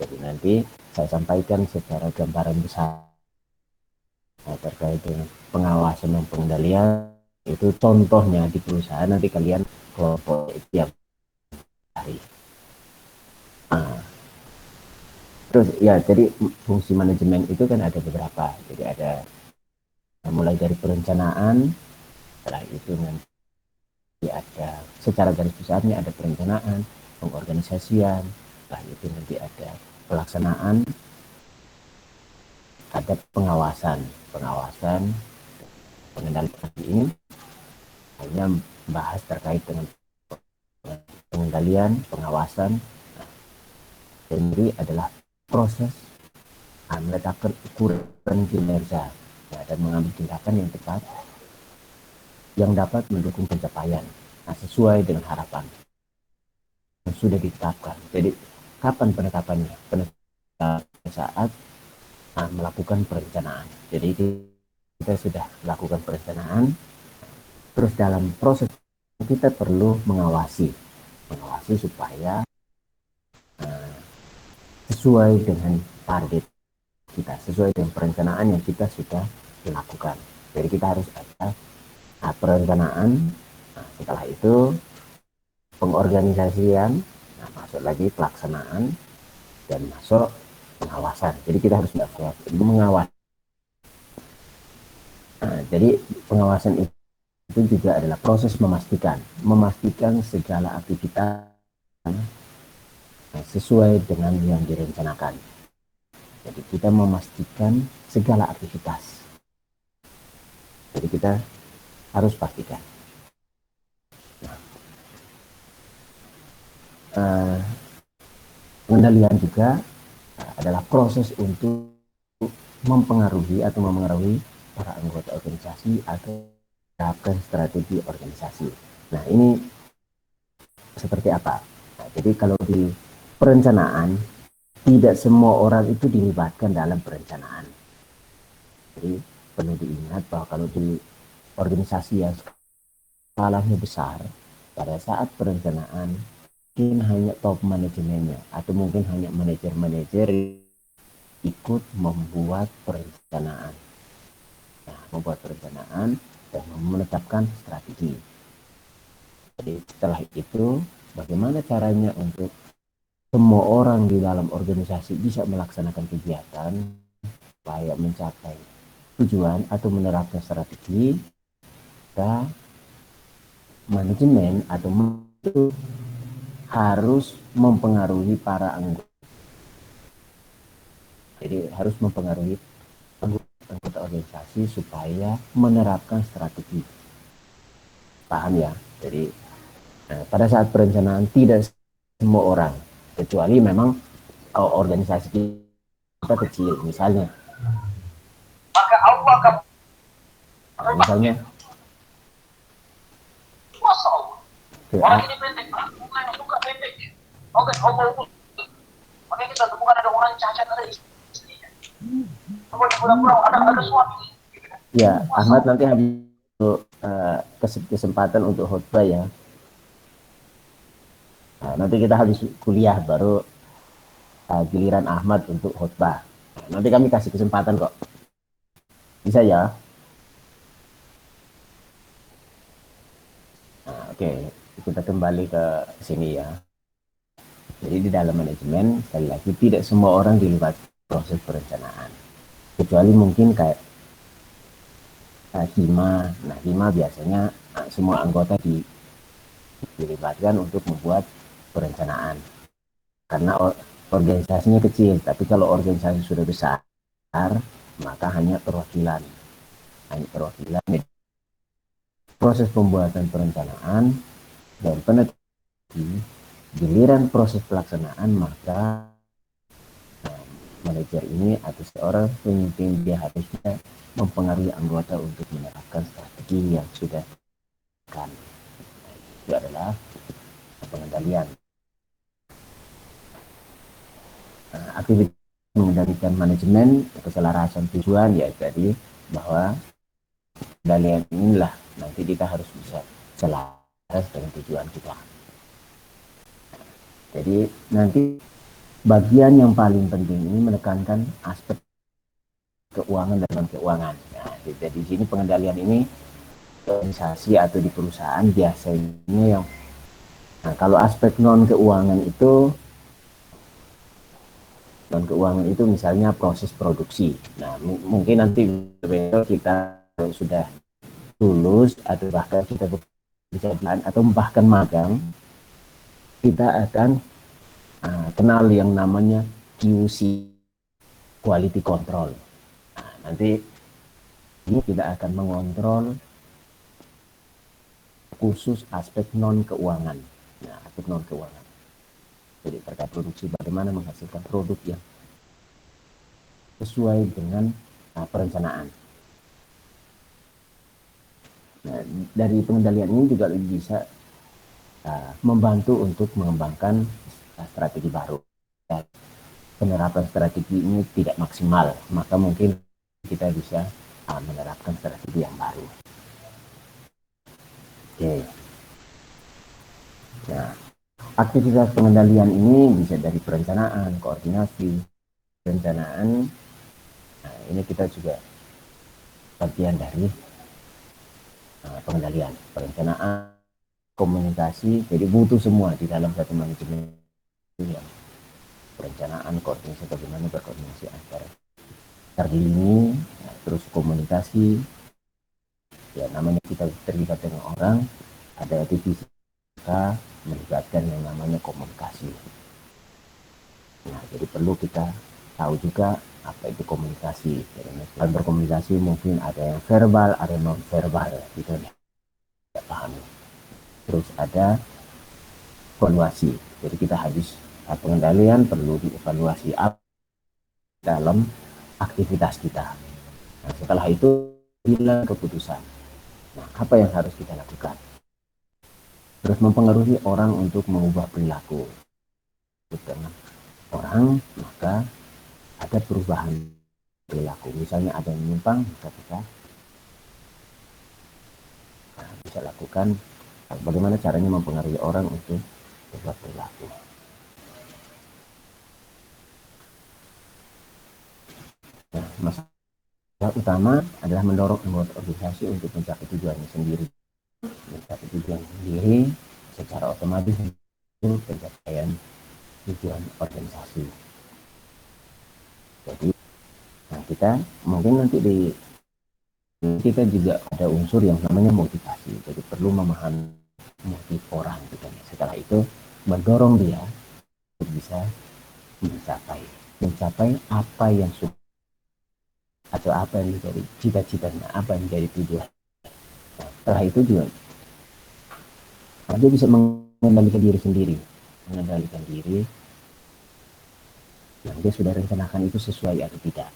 Jadi nanti saya sampaikan secara gambaran besar terkait dengan pengawasan dan pengendalian. Itu contohnya di perusahaan, nanti kalian kelompok yang hari. Nah, terus ya, jadi fungsi manajemen itu kan ada beberapa. Jadi ada mulai dari perencanaan, setelah itu nanti ada secara garis besarnya ada perencanaan, pengorganisasian, setelah itu nanti ada pelaksanaan, ada pengawasan pengendalian. Ini hanya membahas terkait dengan pengendalian, pengawasan. Sendiri adalah proses meletakkan ukuran kinerja dan mengambil tindakan yang tepat yang dapat mendukung pencapaian sesuai dengan harapan yang sudah ditetapkan. Jadi kapan penetapannya? Penetapan saat melakukan perencanaan. Jadi kita sudah melakukan perencanaan, terus dalam proses kita perlu mengawasi supaya sesuai dengan target kita, sesuai dengan perencanaan yang kita sudah dilakukan. Jadi kita harus ada perencanaan, setelah itu pengorganisasian, masuk lagi pelaksanaan, dan masuk pengawasan. Jadi kita harus mengawasi. Jadi pengawasan itu juga adalah proses memastikan segala aktivitas sesuai dengan yang direncanakan. Jadi kita memastikan segala aktivitas. Jadi kita harus pastikan. Pengendalian juga adalah proses untuk mempengaruhi para anggota organisasi atau menerapkan strategi organisasi. Nah, ini seperti apa? Nah, jadi kalau di perencanaan, tidak semua orang itu dilibatkan dalam perencanaan. Jadi perlu diingat bahwa kalau di organisasi yang skalanya besar, pada saat perencanaan mungkin hanya top manajemennya atau mungkin hanya manajer-manajer ikut membuat perencanaan. Nah, membuat perencanaan dan menetapkan strategi. Jadi setelah itu bagaimana caranya untuk semua orang di dalam organisasi bisa melaksanakan kegiatan supaya mencapai tujuan atau menerapkan strategi, maka manajemen atau harus mempengaruhi para anggota. Jadi harus mempengaruhi anggota organisasi supaya menerapkan strategi. Paham ya? Jadi pada saat perencanaan tidak semua orang, kecuali memang organisasi kita kecil, misalnya. Maka Allah akan misalnya orang ini pendek, orang yang suka pendek. Oke, Allah itu. Makanya kita temukan ada orang cacat, ada istrinya. Pura-pura ada suami. Ya, Ahmad nanti habis kesempatan untuk khutbah ya. Nah, nanti kita habis kuliah baru giliran Ahmad untuk khutbah. Nah, nanti kami kasih kesempatan kok. Bisa ya? Nah, oke, kita kembali ke sini ya. Jadi di dalam manajemen, sekali lagi, tidak semua orang dilibatkan proses perencanaan. Kecuali mungkin kayak hima. Nah, hima biasanya semua anggota dilibatkan untuk membuat perencanaan. Karena organisasinya kecil, tapi kalau organisasi sudah besar, maka hanya perwakilan. Proses pembuatan perencanaan dan penetapan, giliran proses pelaksanaan, maka manajer ini atau seorang pemimpin dia harusnya mempengaruhi anggota untuk menerapkan strategi yang sudah kan. Itu adalah pengendalian. Aktivitas mengendalikan manajemen keselarasan tujuan ya, jadi bahwa pengendalian inilah nanti kita harus bisa selaras dengan tujuan kita. Jadi nanti bagian yang paling penting ini menekankan aspek keuangan dan non keuangan. Nah, jadi di sini pengendalian ini organisasi atau di perusahaan biasanya yang kalau aspek non keuangan itu misalnya proses produksi. Nah, mungkin nanti kita sudah lulus atau bahkan kita bekerja atau bahkan magang, kita akan kenal yang namanya QC, quality control. Nah, nanti ini kita akan mengontrol khusus aspek non keuangan. Nah, aspek non keuangan. Jadi terkait produksi, bagaimana menghasilkan produk yang sesuai dengan perencanaan. Nah, dari pengendalian ini juga bisa membantu untuk mengembangkan strategi baru. Dan penerapan strategi ini tidak maksimal, maka mungkin kita bisa menerapkan strategi yang baru. Oke. Nah, aktivitas pengendalian ini bisa dari perencanaan, koordinasi, perencanaan. Nah, ini kita juga bagian dari pengendalian, perencanaan, komunikasi. Jadi butuh semua di dalam satu manajemen yang perencanaan, koordinasi, bagaimana berkoordinasi antara terlini, terus komunikasi. Ya namanya kita terlibat dengan orang, ada divisi kita melibatkan yang namanya komunikasi. Nah, jadi perlu kita tahu juga apa itu komunikasi. Jadi berkomunikasi mungkin ada yang verbal, ada yang non verbal, gitu ya. Tidak pahami. Terus ada evaluasi. Jadi kita habis pengendalian perlu dievaluasi dalam aktivitas kita. Nah, setelah itu bila keputusan. Nah, apa yang harus kita lakukan? Terus mempengaruhi orang untuk mengubah perilaku. Karena orang maka ada perubahan perilaku. Misalnya ada yang menyimpang, maka kita bisa lakukan bagaimana caranya mempengaruhi orang untuk berubah perilaku. Nah, masalah utama adalah mendorong anggota organisasi untuk mencapai tujuannya sendiri. Mencapai tujuan sendiri secara otomatis itu pencapaian tujuan organisasi. Jadi, nah kita mungkin nanti kita juga ada unsur yang namanya motivasi. Jadi perlu memahami motif orang gitu. Setelah itu mendorong dia untuk bisa mencapai apa yang sudah atau apa yang menjadi cita-citanya, apa yang menjadi tujuan. Nah, setelah itu juga dia bisa mengendalikan diri sendiri, yang dia sudah rencanakan itu sesuai atau tidak.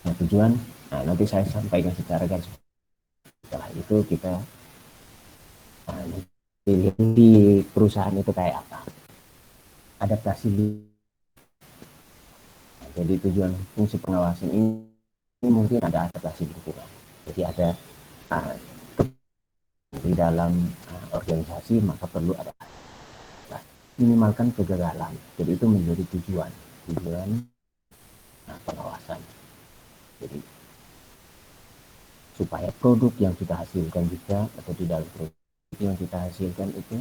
Nah, tujuan, nanti saya sampaikan secara garis. Setelah itu kita di perusahaan itu kayak apa, adaptasi. Jadi tujuan fungsi pengawasan ini mungkin ada adaptasi lingkungan. Jadi ada di dalam organisasi maka perlu ada minimalkan kegagalan. Jadi itu menjadi tujuan pengawasan. Jadi supaya produk yang kita hasilkan juga atau di dalam produk yang kita hasilkan itu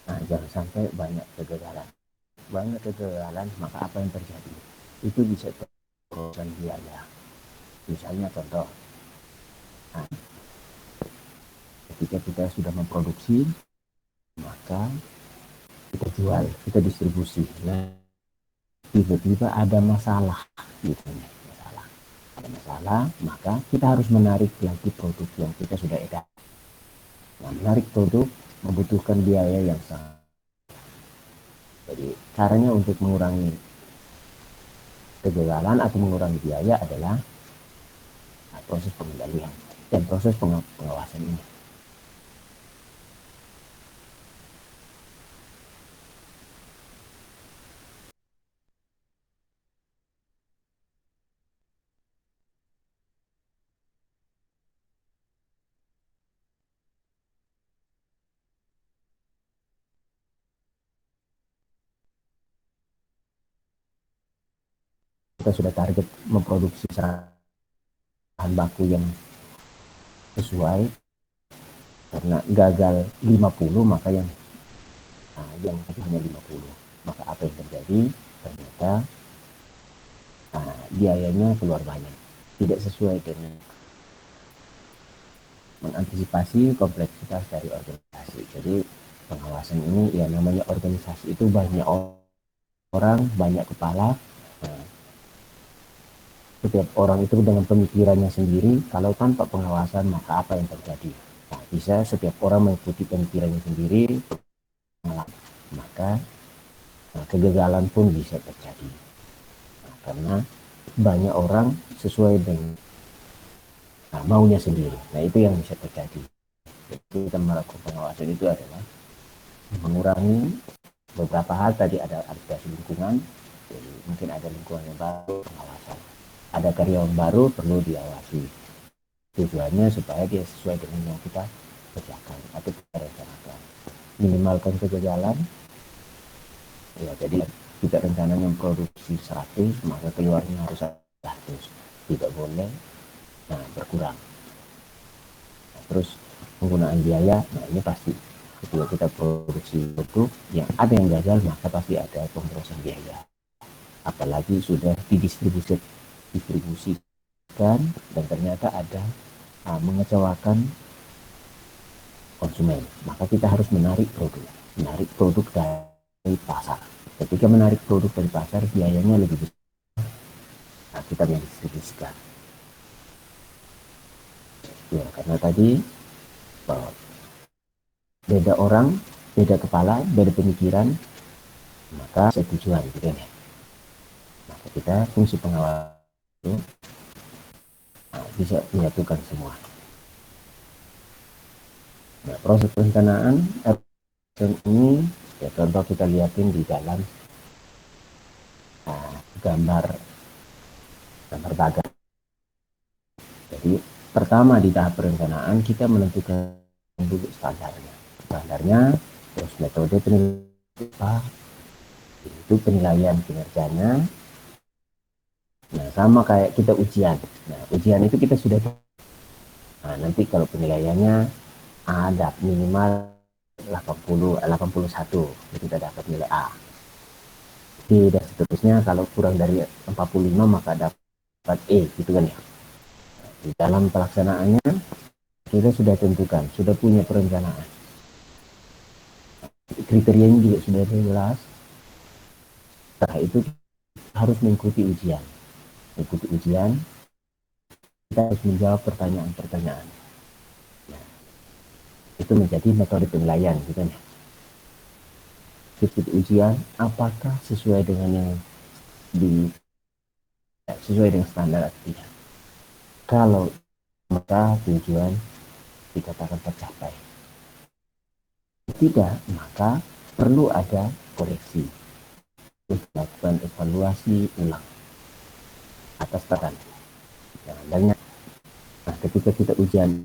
jangan sampai banyak kegagalan. Maka apa yang terjadi? Itu bisa terjadi biaya. Misalnya contoh, ketika kita sudah memproduksi, maka kita jual, kita distribusi. Nah, tiba-tiba ada masalah, gitu. Ada masalah, maka kita harus menarik lagi produk yang kita sudah edar. Nah, menarik produk membutuhkan biaya yang sangat. Jadi caranya untuk mengurangi kegagalan atau mengurangi biaya adalah proses pengendalian dan proses pengawasan ini. kita sudah target memproduksi bahan baku yang sesuai, karena gagal 50 maka yang hanya 50. Maka apa yang terjadi? Ternyata biayanya keluar banyak, tidak sesuai dengan mengantisipasi kompleksitas dari organisasi. Jadi pengawasan ini, ya namanya organisasi itu banyak orang, banyak kepala. Setiap orang itu dengan pemikirannya sendiri. Kalau tanpa pengawasan maka apa yang terjadi? Bisa setiap orang mengikuti pemikirannya sendiri, maka kegagalan pun bisa terjadi. Karena banyak orang sesuai dengan maunya sendiri. Nah, itu yang bisa terjadi. Jadi kita melakukan pengawasan itu adalah mengurangi beberapa hal. Tadi ada adaptasi lingkungan, jadi mungkin ada lingkungan yang baru, pengawasan. Ada karyawan baru, perlu diawasi. Tujuannya supaya dia sesuai dengan yang kita kerjakan atau kita rencanakan. Minimalkan kegagalan. Ya, jadi kita rencananya memproduksi 100, maka keluarnya harus 100. Tidak boleh berkurang. Terus penggunaan biaya, ini pasti ketika kita produksi produk yang ada yang gagal, maka pasti ada pemborosan biaya. Apalagi sudah didistribusikan dan ternyata ada mengecewakan konsumen, maka kita harus menarik produk dari pasar. Ketika menarik produk dari pasar, biayanya lebih besar. Kita mendistribusikan. Ya, karena tadi beda orang, beda kepala, beda pemikiran, maka setujuan gitu ya. Maka kita fungsi pengawas itu bisa menyatukan semua. Nah, proses perencanaan ini ya, contoh kita lihatin di dalam gambar bagan. Jadi pertama di tahap perencanaan kita menentukan dulu standarnya, terus metode penilaian, itu penilaian kinerjanya. Nah, sama kayak kita ujian. Nah, ujian itu kita sudah nanti kalau penilaiannya ada minimal 81, kita dapat nilai A. Dan seterusnya kalau kurang dari 45 maka dapat E, gitu kan ya. Di dalam pelaksanaannya kita sudah tentukan, sudah punya perencanaan. Kriterianya juga sudah jelas. Setelah itu harus mengikuti ujian. Kita harus menjawab pertanyaan-pertanyaan. Nah, itu menjadi metode penilaian, gitu ya. Ikut ujian, apakah sesuai dengan yang sesuai dengan standar atau tidak. Kalau maka tujuan dikatakan tercapai. Tidak, maka perlu ada koreksi. Lakukan evaluasi ulang atas tekan. Nah, ketika kita ujian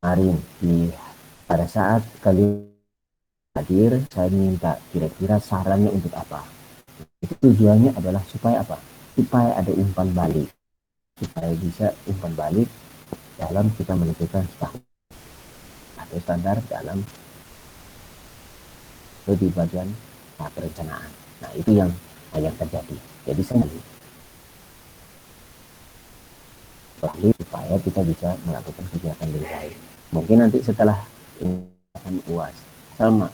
kemarin pada saat kalian hadir, saya minta kira-kira sarannya untuk apa. Itu tujuannya adalah supaya apa? Supaya ada umpan balik. Supaya bisa umpan balik dalam kita menentukan standar dalam di bagian perencanaan. Nah, itu yang terjadi. Jadi saya supaya kita bisa melakukan kegiatan lebih baik. Mungkin nanti setelah UAS sama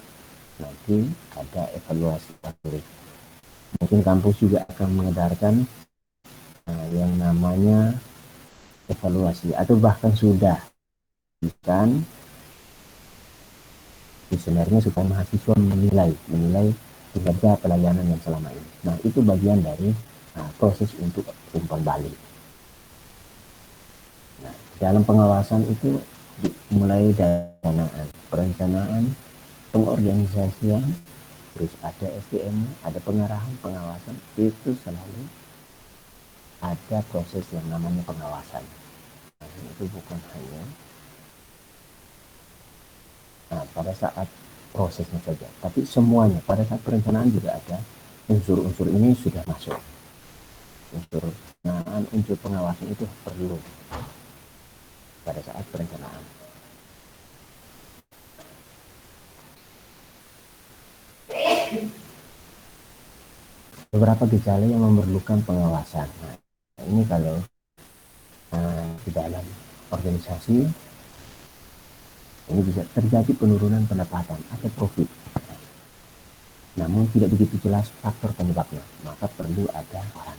nanti ada evaluasi materi. Mungkin kampus juga akan mengedarkan yang namanya evaluasi, atau bahkan sudah bukan sebenarnya supaya mahasiswa menilai kinerja pelayanan yang selama ini. Nah, itu bagian dari proses untuk umpan balik. Nah, dalam pengawasan itu mulai dari perencanaan, pengorganisasian, terus ada SDM, ada pengarahan, pengawasan, itu selalu ada proses yang namanya pengawasan. Nah, itu bukan hanya pada saat prosesnya saja, tapi semuanya pada saat perencanaan juga ada unsur-unsur ini sudah masuk. unsur pengawasan itu perlu pada saat perencanaan. Beberapa gejala yang memerlukan pengawasan. Nah, ini kalau di dalam organisasi ini bisa terjadi penurunan pendapatan atau profit, namun tidak begitu jelas faktor penyebabnya, maka perlu ada arahan.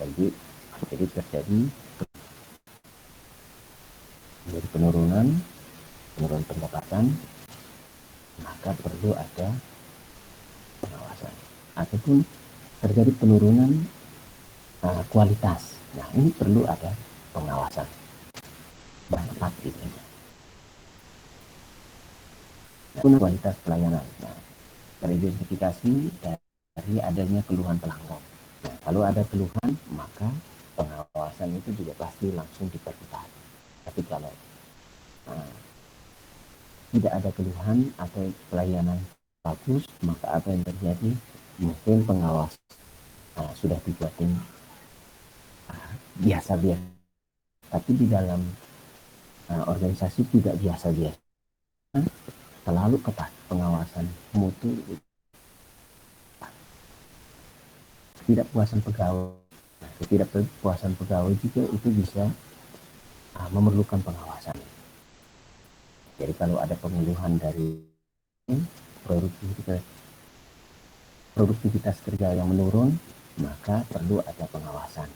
Jadi terjadi penurunan pendapatan, maka perlu ada pengawasan. Ataupun terjadi penurunan kualitas, nah ini perlu ada pengawasan. Banyak gitu. Nah, kualitas pelayanan. Nah, teridentifikasi dari adanya keluhan pelanggan. Nah, kalau ada keluhan, maka pengawasan itu juga pasti langsung diperketat. Tapi kalau tidak ada keluhan atau pelayanan bagus, maka apa yang terjadi? Mungkin pengawas sudah dibuatin biasa-biasa, tapi di dalam organisasi tidak biasa-biasa, terlalu ketat pengawasan mutu, ketidakpuasan pegawai. Ketidakpuasan pegawai juga itu bisa memerlukan pengawasan. Jadi kalau ada pengeluhan dari produktivitas kerja yang menurun, maka perlu ada pengawasan.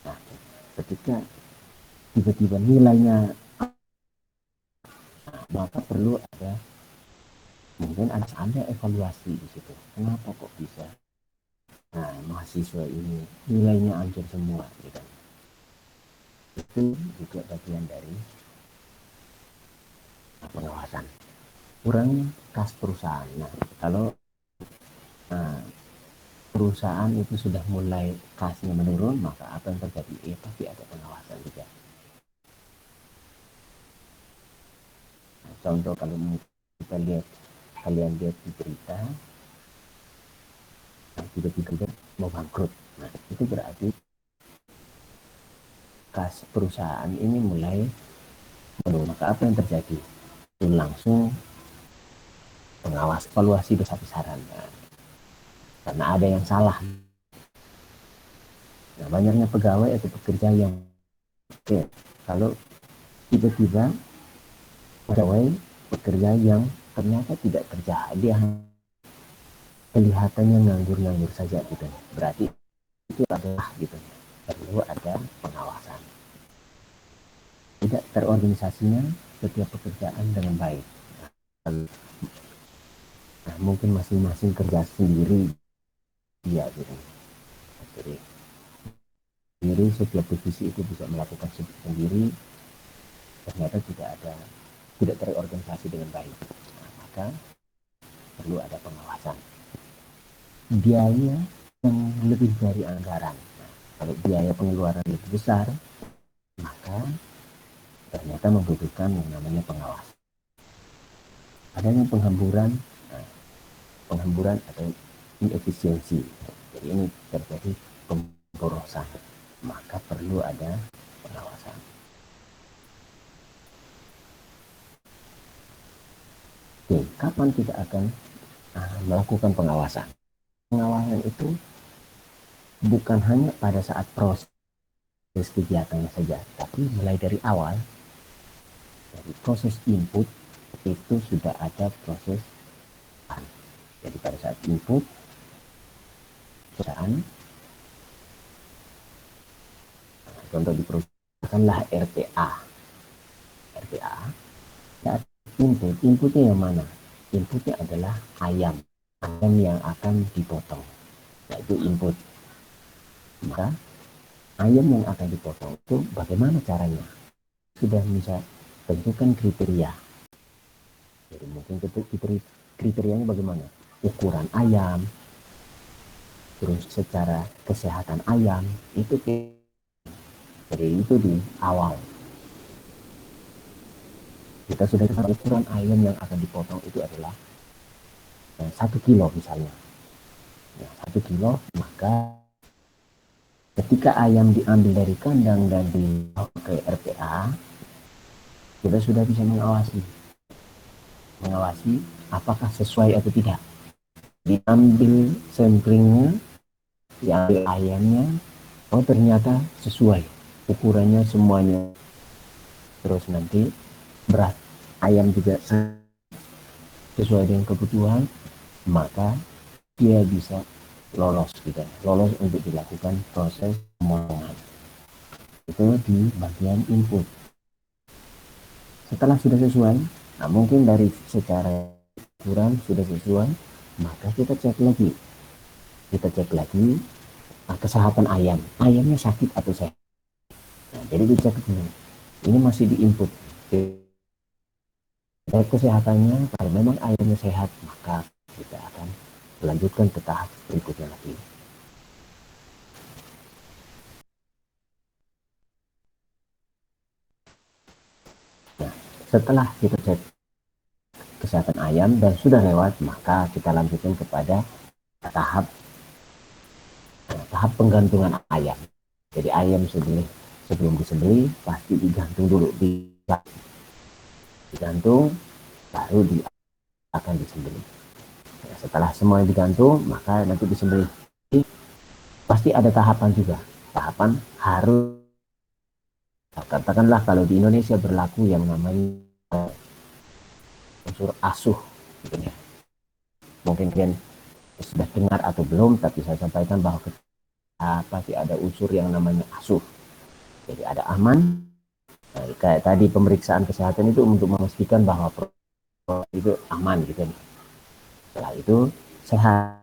Nah, ketika tiba-tiba nilainya, maka perlu ada evaluasi di situ. Kenapa kok bisa? Nah, mahasiswa ini nilainya hancur semua, gitu. Itu juga bagian dari pengawasan. Kurangnya kas perusahaan. Nah, kalau perusahaan itu sudah mulai kasnya menurun, maka apa yang terjadi? Pasti ada pengawasan juga. Nah, contoh kalau kalian lihat di berita, tiba-tiba mau bangkrut. Nah, itu berarti kas perusahaan ini mulai menurun. Maka apa yang terjadi? Itu langsung pengawas, evaluasi besar-besaran. Nah, karena ada yang salah. Nah, banyaknya pegawai atau pekerja yang kalau tiba-tiba pegawai pekerja yang ternyata tidak kerja, dia kelihatannya nganggur-nganggur saja gitu. Berarti itu adalah gitu. Perlu ada pengawasan. Tidak terorganisasinya setiap pekerjaan dengan baik. Nah, mungkin masing-masing kerja sendiri, ya gitu. Jadi setiap divisi itu bisa melakukan sendiri, ternyata tidak terorganisasi dengan baik. Nah, maka perlu ada pengawasan. Biaya yang lebih dari anggaran. Nah, kalau biaya pengeluaran lebih besar, maka ternyata membutuhkan yang namanya pengawasan. Adanya penghamburan atau inefisiensi. Jadi ini terjadi pemborosan, maka perlu ada pengawasan. Oke, kapan kita akan melakukan pengawasan? Pengawasan itu bukan hanya pada saat proses kegiatannya saja, tapi mulai dari awal, dari proses input itu sudah ada proses. Jadi pada saat input perusahaan, contoh di perusahaan lah RTA, saat inputnya yang mana? Inputnya adalah ayam yang akan dipotong, yaitu input. Maka ayam yang akan dipotong itu bagaimana caranya? Sudah bisa tentukan kriteria. Jadi mungkin kriterianya bagaimana? Ukuran ayam, terus secara kesehatan ayam, itu jadi itu di awal. Kita sudah tahu ukuran ayam yang akan dipotong itu adalah 1 kilo misalnya. 1 kilo, maka Ketika ayam diambil dari kandang dan dibawa ke RPA, kita sudah bisa mengawasi apakah sesuai atau tidak. Diambil samplingnya, diambil ayamnya, oh ternyata sesuai, ukurannya semuanya. Terus nanti berat ayam juga sesuai dengan kebutuhan, maka dia bisa lolos untuk dilakukan proses pemotongan. Itu di bagian input. Setelah sudah sesuai, nah mungkin dari secara ukuran sudah sesuai, maka kita cek lagi kesehatan ayamnya sakit atau sehat. Nah, jadi dicek dulu, ini masih di input. Cek kesehatannya, kalau memang ayamnya sehat, maka kita akan melanjutkan ke tahap berikutnya lagi. Nah, setelah kita cek kesehatan ayam dan sudah lewat, maka kita lanjutkan kepada tahap penggantungan ayam. Jadi ayam sebelum disembelih pasti digantung dulu, digantung baru akan disembelih. Nah, setelah semuanya digantung, maka nanti disembelih. Pasti ada tahapan juga. Tahapan harus, katakanlah kalau di Indonesia berlaku yang namanya unsur asuh, gitu ya. Mungkin kalian sudah dengar atau belum, tapi saya sampaikan bahwa pasti ada unsur yang namanya asuh. Jadi ada aman. Nah, kayak tadi pemeriksaan kesehatan itu untuk memastikan bahwa itu aman gitu. Setelah itu sehat.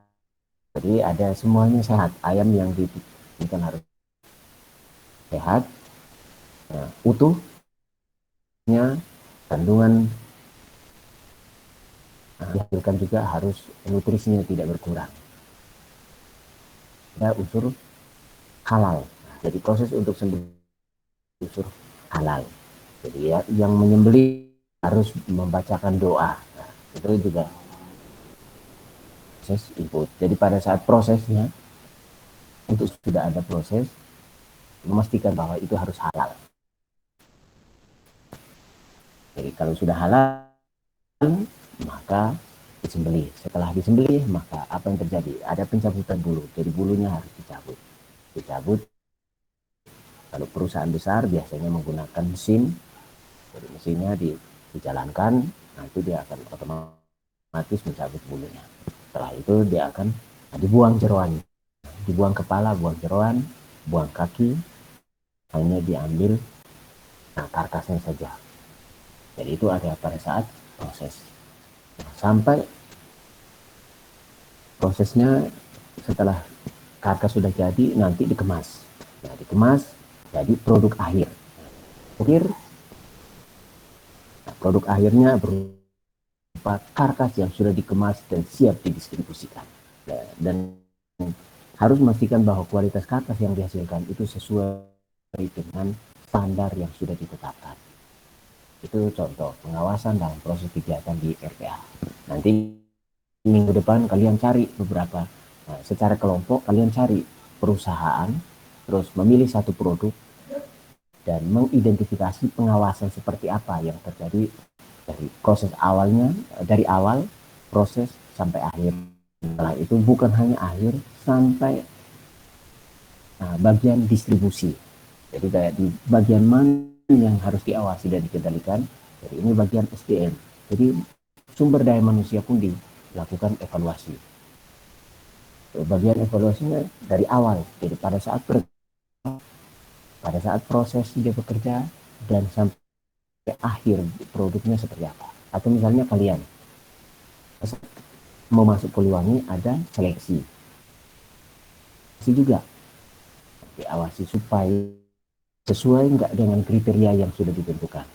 Jadi ada semuanya sehat. Ayam yang dibukan harus sehat, utuhnya, kandungan dihasilkan juga harus nutrisinya tidak berkurang. Ada unsur halal. Jadi proses untuk sembelih unsur halal. Jadi ya, yang menyembelih harus membacakan doa. Nah, itu juga proses input. Jadi pada saat prosesnya, untuk sudah ada proses, memastikan bahwa itu harus halal. Jadi kalau sudah halal, maka disembelih. Setelah disembelih, maka apa yang terjadi? Ada pencabutan bulu. Jadi bulunya harus dicabut. Kalau perusahaan besar biasanya menggunakan mesin. Jadi mesinnya dijalankan, nanti dia akan otomatis mencabut bulunya. Setelah itu dia akan dibuang jeroan, dibuang kepala, buang jeroan, buang kaki, hanya diambil karkasnya saja. Jadi itu ada pada saat proses. Sampai prosesnya setelah karkas sudah jadi, nanti dikemas. Nah, dikemas jadi produk akhir. Produk akhirnya berupa karkas yang sudah dikemas dan siap didistribusikan. Dan harus memastikan bahwa kualitas karkas yang dihasilkan itu sesuai dengan standar yang sudah ditetapkan. Itu contoh pengawasan dalam proses kegiatan di RPA. Nanti minggu depan kalian cari beberapa, secara kelompok kalian cari perusahaan, terus memilih satu produk dan mengidentifikasi pengawasan seperti apa yang terjadi dari proses awalnya, dari awal proses sampai akhir. Setelah itu bukan hanya akhir, sampai bagian distribusi. Jadi kayak di bagian mana yang harus diawasi dan dikendalikan. Jadi ini bagian SDM. Jadi sumber daya manusia pun dilakukan evaluasi. Bagian evaluasinya dari awal. Jadi pada saat proses dia bekerja dan sampai akhir produknya seperti apa. Atau misalnya kalian mau masuk Poliwangi, ada seleksi juga diawasi supaya sesuai nggak dengan kriteria yang sudah ditentukan.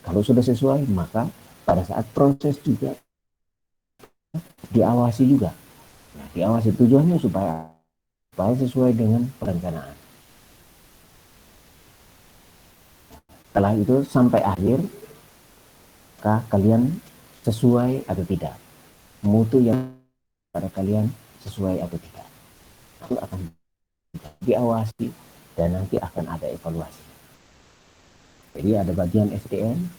Kalau sudah sesuai, maka pada saat proses juga diawasi juga. Nah, diawasi tujuannya supaya sesuai dengan perencanaan. Setelah itu sampai akhir, maka kalian sesuai atau tidak, mutu yang pada kalian sesuai atau tidak, itu akan diawasi, dan nanti akan ada evaluasi. Jadi ada bagian SDM,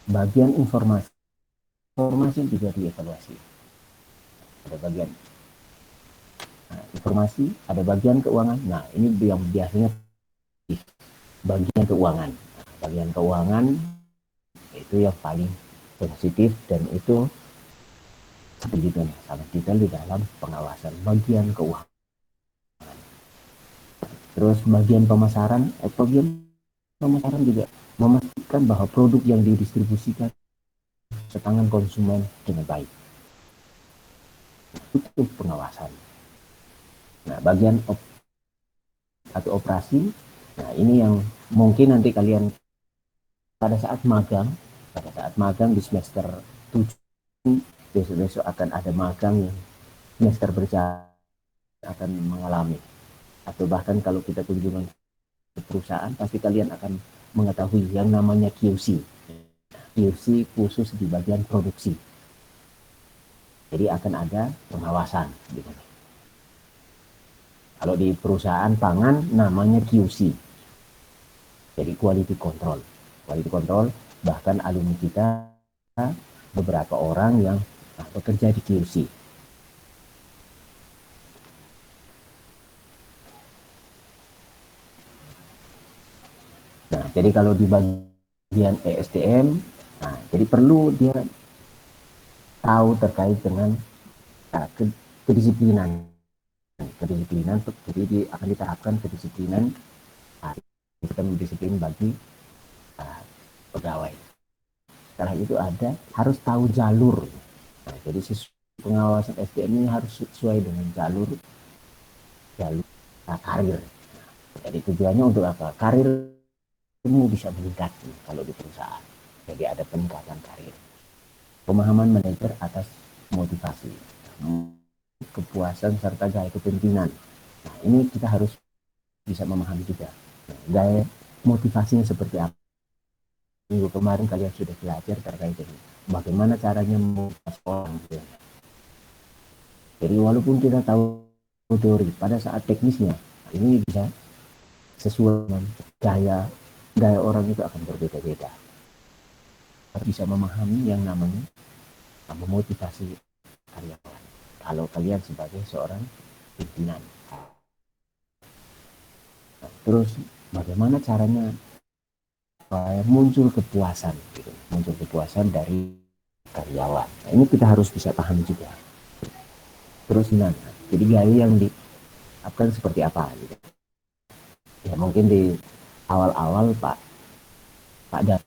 bagian informasi, informasi juga dievaluasi. Ada bagian informasi, ada bagian keuangan. Nah, ini yang biasanya bagian keuangan. Bagian keuangan itu yang paling sensitif dan itu sangat detail di dalam pengawasan bagian keuangan. Terus bagian pemasaran juga memastikan bahwa produk yang didistribusikan setangan konsumen dengan baik. Itu pengawasan. Nah, bagian atau operasi, nah ini yang mungkin nanti kalian pada saat magang di semester 7, besok-besok akan ada magang yang semester berjalan akan mengalami, atau bahkan kalau kita kunjungan ke perusahaan pasti kalian akan mengetahui yang namanya QC. QC khusus di bagian produksi. Jadi akan ada pengawasan. Kalau di perusahaan pangan namanya QC. Jadi quality control. Quality control, bahkan alumni kita beberapa orang yang bekerja di QC. Nah, jadi kalau di bagian ESDM, nah, jadi perlu dia tahu terkait dengan kedisiplinan. Jadi akan diterapkan kedisiplinan, sistem disiplin bagi pegawai. Setelah itu harus tahu jalur. Nah, jadi pengawasan SDM ini harus sesuai dengan jalur karir. Jadi tujuannya untuk apa? Karirmu bisa meningkat kalau di perusahaan. Jadi ada peningkatan karir. Pemahaman manajer atas motivasi, kepuasan serta gaya kepemimpinan. Nah, ini kita harus bisa memahami juga. Gaya motivasinya seperti apa. Minggu kemarin kalian sudah belajar terkait dengan bagaimana caranya memotivasi orang. Jadi walaupun kita tahu teori, pada saat teknisnya ini bisa sesuai dengan gaya orang itu akan berbeda-beda. Bisa memahami yang namanya memotivasi karyawan. Kalau kalian sebagai seorang pimpinan. Terus bagaimana caranya supaya muncul kepuasan dari karyawan. Nah, ini kita harus bisa paham juga. Terus jadi gaya yang akan seperti apa gitu. Ya mungkin di awal-awal Pak Dan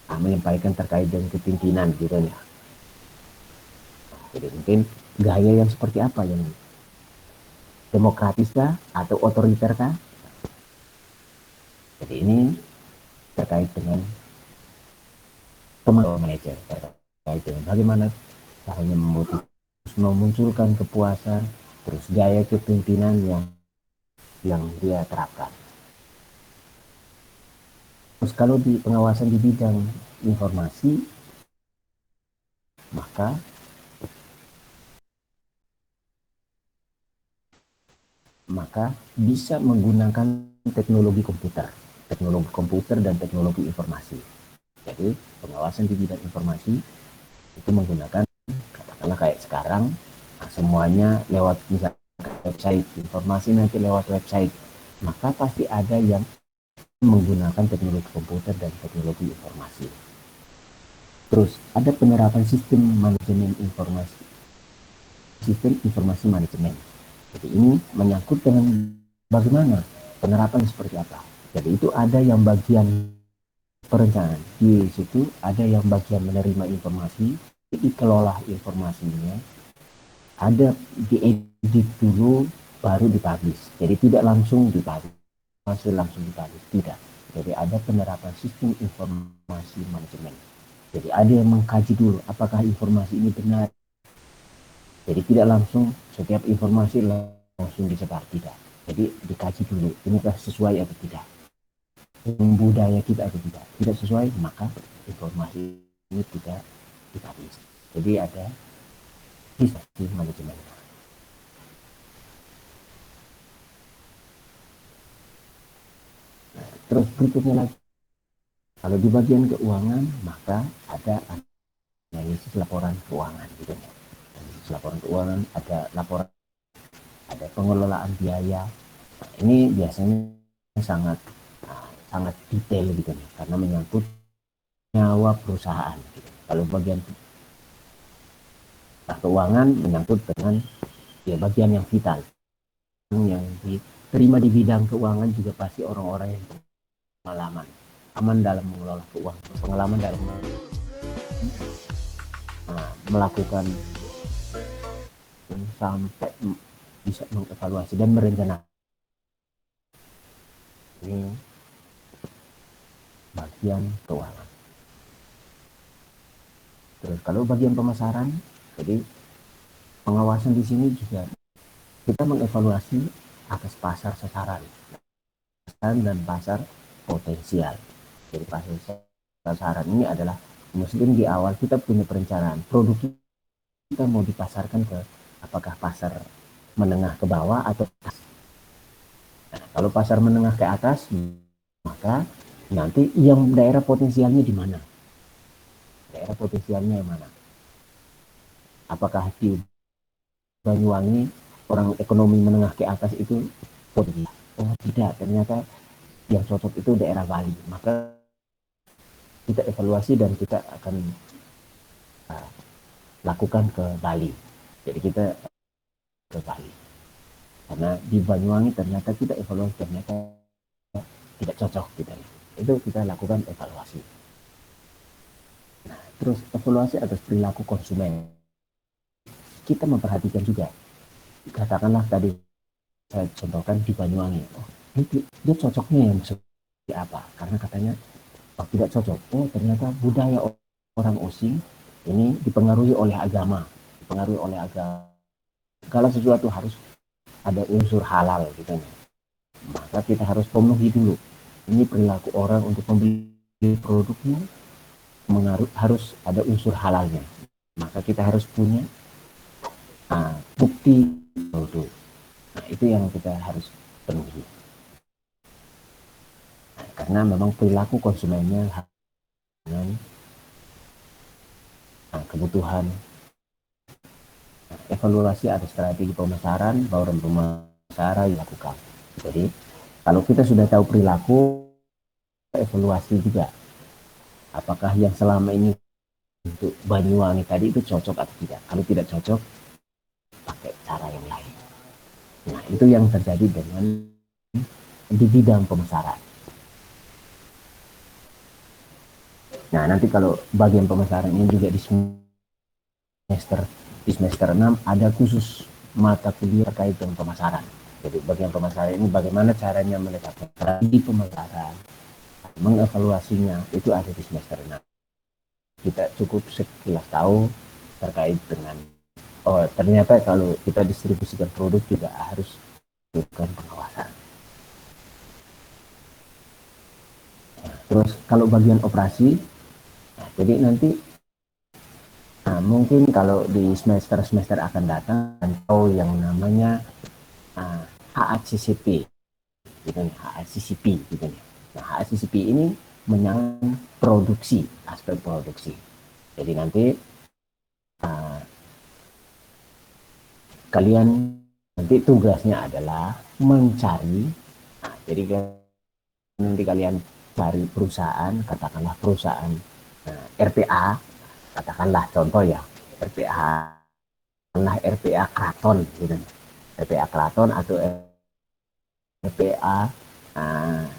menyampaikan terkait dengan kepimpinan gitu ya. Jadi mungkin gaya yang seperti apa, yang demokratis kah atau otoriter kah? Jadi ini terkait dengan teman manajer, terkait dengan bagaimana caranya memunculkan kepuasan, terus gaya kepimpinan yang dia terapkan. Terus kalau di pengawasan di bidang informasi, maka bisa menggunakan teknologi komputer dan teknologi informasi. Jadi pengawasan di bidang informasi itu menggunakan, katakanlah kayak sekarang, semuanya lewat misalnya website, informasi nanti lewat website, maka pasti ada yang menggunakan teknologi komputer dan teknologi informasi. Terus ada penerapan sistem informasi manajemen. Jadi ini menyangkut dengan bagaimana penerapan seperti apa. Jadi itu ada yang bagian perencanaan, di situ ada yang bagian menerima informasi, dikelola informasinya, ada diedit dulu baru dipublish. Jadi tidak langsung dipublish, tidak. Jadi ada penerapan sistem informasi manajemen. Jadi ada yang mengkaji dulu apakah informasi ini benar. Jadi tidak langsung setiap informasi langsung disebar, tidak. Jadi dikaji dulu, ini sesuai atau tidak, budaya kita atau tidak. Tidak sesuai, maka informasi ini tidak dipublish. Jadi ada sistem manajemen. Terus berikutnya lagi, kalau di bagian keuangan maka ada analisis laporan keuangan gitu ya. Analisis laporan keuangan, ada laporan, ada pengelolaan biaya. Nah, ini biasanya sangat sangat detail gitu ya, karena menyangkut nyawa perusahaan gitu. Kalau bagian keuangan menyangkut dengan ya bagian yang vital, yang diterima di bidang keuangan juga pasti orang-orang yang pengalaman, aman dalam mengelola keuangan, pengalaman dalam melakukan sampai bisa mengevaluasi dan merencanakan. Ini bagian keuangan. Terus kalau bagian pemasaran, jadi pengawasan di sini juga kita mengevaluasi atas pasar sasaran dan pasar potensial. Jadi pasar sasaran ini adalah mungkin di awal kita punya perencanaan produk kita mau dipasarkan ke apakah pasar menengah ke bawah atau atas. Nah, kalau pasar menengah ke atas, maka nanti yang daerah potensialnya di mana? Daerah potensialnya yang mana? Apakah di Banyuwangi orang ekonomi menengah ke atas itu potensial? Oh tidak, ternyata yang cocok itu daerah Bali. Maka kita evaluasi dan kita akan lakukan ke Bali. Jadi kita ke Bali. Karena di Banyuwangi ternyata kita evaluasi ternyata tidak cocok kita. Itu kita lakukan evaluasi. Nah, terus evaluasi atas perilaku konsumen. Kita memperhatikan juga. Katakanlah tadi saya contohkan di Banyuwangi. Oh, dia cocoknya yang seperti apa? Karena katanya oh, tidak cocok. Oh, ternyata budaya orang Osing ini dipengaruhi oleh agama. Dipengaruhi oleh agama. Kalau sesuatu harus ada unsur halal gitu. Maka kita harus penuhi dulu. Ini perilaku orang untuk membeli produknya harus ada unsur halalnya. Maka kita harus punya bukti produk. Nah, itu yang kita harus penuhi. Nah, karena memang perilaku konsumennya dengan kebutuhan. Nah, evaluasi atas strategi pemasaran, bauran pemasaran dilakukan. Jadi, kalau kita sudah tahu perilaku, evaluasi juga. Apakah yang selama ini untuk Banyuwangi tadi itu cocok atau tidak? Kalau tidak cocok, pakai cara yang lain. Nah, itu yang terjadi dengan di bidang pemasaran. Nah, nanti kalau bagian pemasaran ini juga di semester 6 ada khusus mata kuliah terkait dengan pemasaran. Jadi bagian pemasaran ini bagaimana caranya menetapkan strategi pemasaran, mengevaluasinya itu ada di semester 6. Kita cukup sekilas tahu terkait dengan oh ternyata kalau kita distribusikan produk juga harus lakukan pengawasan. Nah, terus kalau bagian operasi, nah, jadi nanti mungkin kalau di semester akan datang atau yang namanya HACCP, gitu nih, HACCP, gitu nih. Nah, HACCP ini menyangkut produksi, aspek produksi. Jadi nanti kalian nanti tugasnya adalah mencari. Nah, jadi nanti kalian cari perusahaan, katakanlah perusahaan RPA, katakanlah contoh ya RPA, nah RPA Kraton, gitu. RPA Kraton atau RPA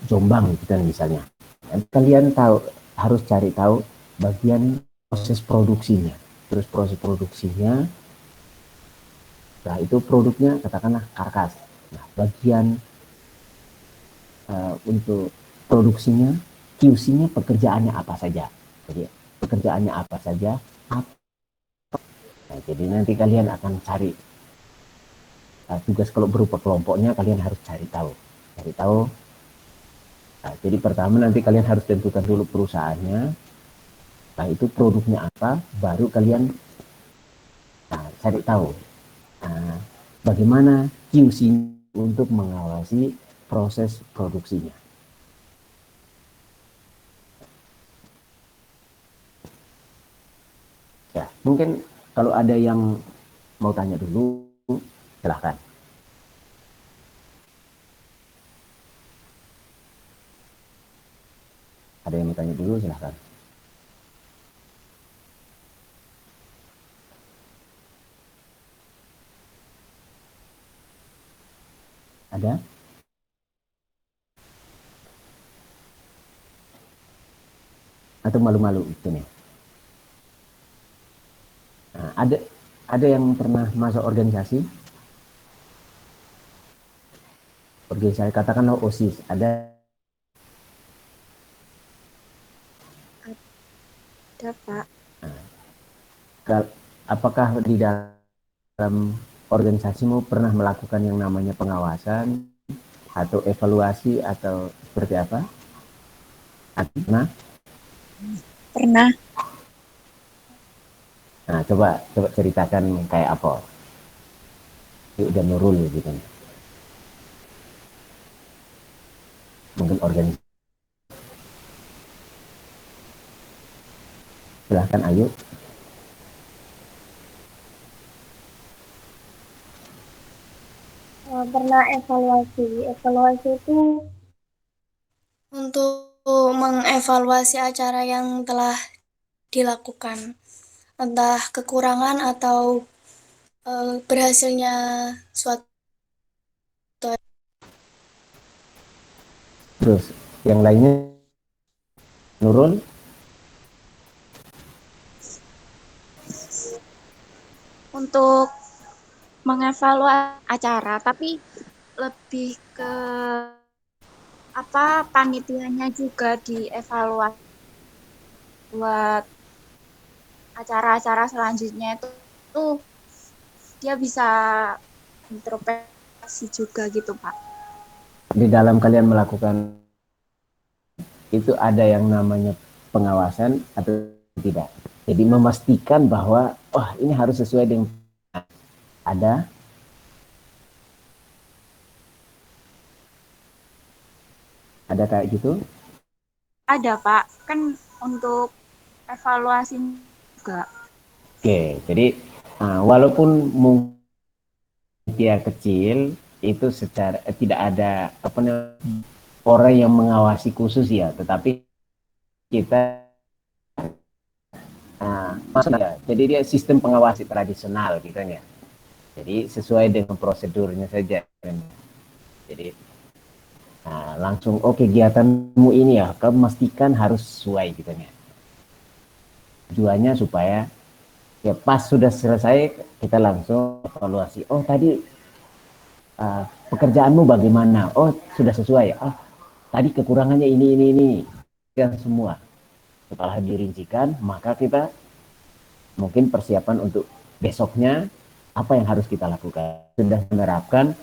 Jombang, gitu misalnya. Dan kalian tahu harus cari tahu bagian proses produksinya. Terus proses produksinya, nah itu produknya katakanlah karkas. Nah bagian untuk produksinya, QC-nya pekerjaannya apa saja. Jadi pekerjaannya apa saja. Nah, jadi nanti kalian akan cari tugas kalau berupa kelompoknya kalian harus cari tahu. Nah, jadi pertama nanti kalian harus tentukan dulu perusahaannya. Nah itu produknya apa, baru kalian cari tahu bagaimana QC untuk mengawasi proses produksinya. Mungkin kalau ada yang mau tanya dulu, silahkan. Ada yang mau tanya dulu, silahkan. Ada? Atau malu-malu gitu nih? Nah, ada yang pernah masuk organisasi? Organisasi katakanlah OSIS. Ada? Ada, Pak. Apakah di dalam organisasimu pernah melakukan yang namanya pengawasan atau evaluasi atau seperti apa? Nah, Pernah. nah coba ceritakan kayak apa? Yuk, udah Nurul gitu. Mungkin organisasi. Silahkan, ayo. Pernah evaluasi itu untuk mengevaluasi acara yang telah dilakukan, entah kekurangan atau berhasilnya suatu. Terus yang lainnya, Nurul? Untuk mengevaluasi acara, tapi lebih ke panitianya juga dievaluasi buat acara-acara selanjutnya itu dia bisa introspeksi juga gitu, Pak. Di dalam kalian melakukan itu ada yang namanya pengawasan atau tidak? Jadi memastikan bahwa ini harus sesuai dengan ada. Ada kayak gitu? Ada, Pak. Kan untuk evaluasi juga. Oke, jadi walaupun mungkin dia kecil, itu secara tidak ada orang yang mengawasi khusus ya, tetapi kita maksudnya, jadi dia sistem pengawasi tradisional gitu ya. Jadi sesuai dengan prosedurnya saja. Jadi langsung kegiatanmu ini ya, kamu pastikan harus sesuai gitu ya. Tujuannya supaya ya pas sudah selesai kita langsung evaluasi. Oh tadi pekerjaanmu bagaimana? Oh sudah sesuai. Tadi kekurangannya ini. Dan semua setelah dirincikan, maka kita mungkin persiapan untuk besoknya apa yang harus kita lakukan. Sudah menerapkan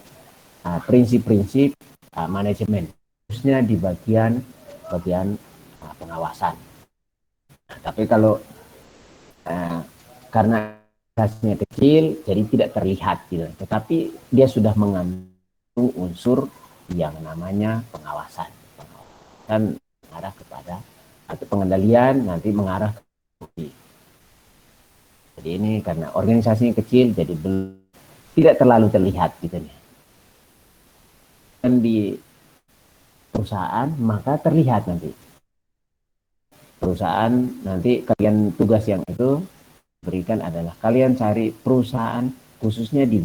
prinsip-prinsip manajemen, khususnya di bagian pengawasan. Nah, tapi kalau karena hasilnya kecil, jadi tidak terlihat gitu. Tetapi dia sudah mengandung unsur yang namanya pengawasan. Dan mengarah kepada atau pengendalian nanti mengarah ke. Jadi ini karena organisasinya kecil, jadi tidak terlalu terlihat gitu nih. Dan di perusahaan maka terlihat nanti. Perusahaan nanti kalian tugas yang itu berikan adalah kalian cari perusahaan khususnya di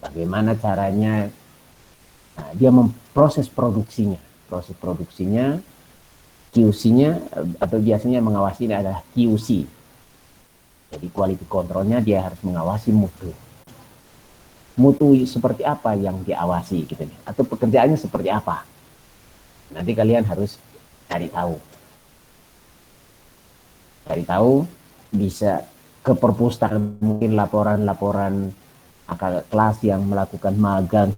bagaimana caranya dia memproses produksinya. Proses produksinya, QC-nya atau biasanya mengawasi ini adalah QC. Jadi quality controlnya dia harus mengawasi mutu. Mutu seperti apa yang diawasi gitu nih. Atau pekerjaannya seperti apa. Nanti kalian harus cari tahu. Cari tahu bisa ke perpustakaan mungkin laporan-laporan kelas yang melakukan magang